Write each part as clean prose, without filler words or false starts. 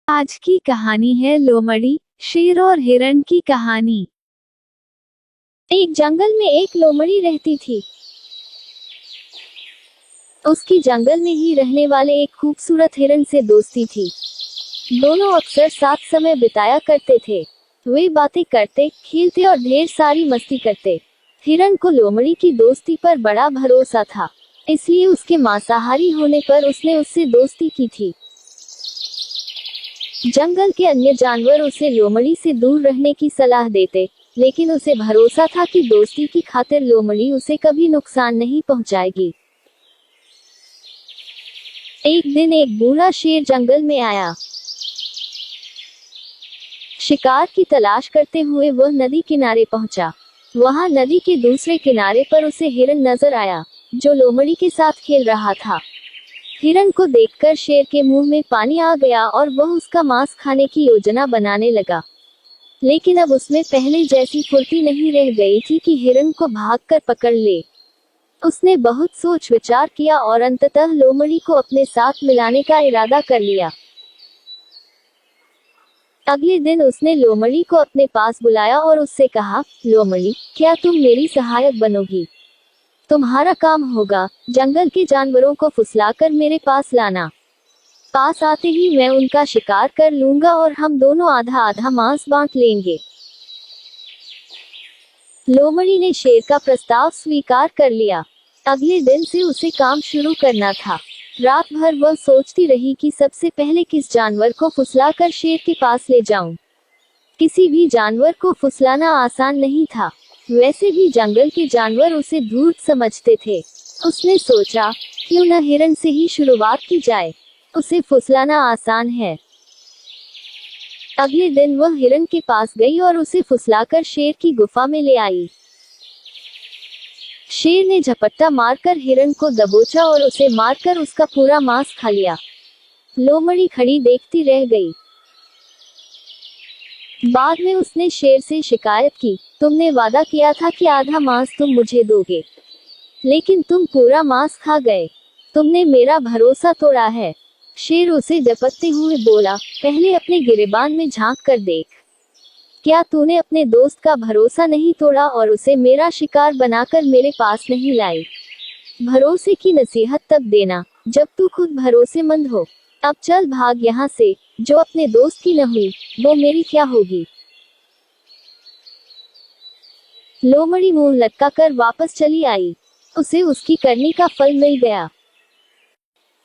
आज की कहानी है लोमड़ी, शेर और हिरण की कहानी। एक जंगल में एक लोमड़ी रहती थी। उसकी जंगल में ही रहने वाले एक खूबसूरत हिरण से दोस्ती थी। दोनों अक्सर साथ समय बिताया करते थे। वे बातें करते, खेलते और ढेर सारी मस्ती करते। हिरण को लोमड़ी की दोस्ती पर बड़ा भरोसा था, इसलिए उसके मांसाहारी होने पर उसने उससे दोस्ती की थी। जंगल के अन्य जानवर उसे लोमड़ी से दूर रहने की सलाह देते, लेकिन उसे भरोसा था कि दोस्ती की खातिर लोमड़ी उसे कभी नुकसान नहीं पहुंचाएगी। एक दिन एक बूढ़ा शेर जंगल में आया। शिकार की तलाश करते हुए वह नदी किनारे पहुंचा। वहां नदी के दूसरे किनारे पर उसे हिरण नजर आया, जो लोमड़ी के साथ खेल रहा था। हिरण को देखकर शेर के मुंह में पानी आ गया और वह उसका मांस खाने की योजना बनाने लगा। लेकिन अब उसमें पहले जैसी फुर्ती नहीं रह गई थी कि हिरण को भागकर पकड़ ले। उसने बहुत सोच विचार किया और अंततः लोमड़ी को अपने साथ मिलाने का इरादा कर लिया। अगले दिन उसने लोमड़ी को अपने पास बुलाया और उससे कहा, लोमड़ी, क्या तुम मेरी सहायक बनोगी? तुम्हारा काम होगा जंगल के जानवरों को फुसलाकर मेरे पास लाना। पास आते ही मैं उनका शिकार कर लूंगा और हम दोनों आधा आधा मांस बांट लेंगे। लोमड़ी ने शेर का प्रस्ताव स्वीकार कर लिया। अगले दिन से उसे काम शुरू करना था। रात भर वह सोचती रही कि सबसे पहले किस जानवर को फुसलाकर शेर के पास ले जाऊं। किसी भी जानवर को फुसलाना आसान नहीं था। वैसे भी जंगल के जानवर उसे धूर्त समझते थे। उसने सोचा, क्यों न हिरण से ही शुरुआत की जाए, उसे फुसलाना आसान है। अगले दिन वह हिरण के पास गई और उसे फुसलाकर शेर की गुफा में ले आई। शेर ने झपट्टा मारकर हिरण को दबोचा और उसे मारकर उसका पूरा मांस खा लिया। लोमड़ी खड़ी देखती रह गई। बाद में उसने शेर से शिकायत की, तुमने वादा किया था कि आधा मांस तुम मुझे दोगे, लेकिन तुम पूरा मांस खा गए। तुमने मेरा भरोसा तोड़ा है। शेर उसे झपटते हुए बोला, पहले अपने गिरेबान में झांक कर देख। क्या तूने अपने दोस्त का भरोसा नहीं तोड़ा और उसे मेरा शिकार बनाकर मेरे पास नहीं लाई? भरोसे की नसीहत तब देना जब तू खुद भरोसेमंद हो। अब चल भाग यहाँ से। जो अपने दोस्त की न हुई, वो मेरी क्या होगी? लोमड़ी मुंह लटकाकर वापस चली आई। उसे उसकी करनी का फल मिल गया।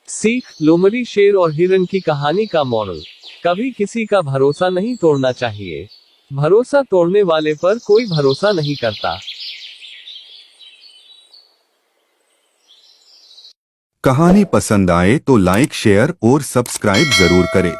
सीख, लोमड़ी, शेर और हिरण की कहानी का मॉरल, कभी किसी का भरोसा नहीं तोड़ना चाहिए। भरोसा तोड़ने वाले पर कोई भरोसा नहीं करता। कहानी पसंद आए तो लाइक, शेयर और सब्सक्राइब जरूर करें।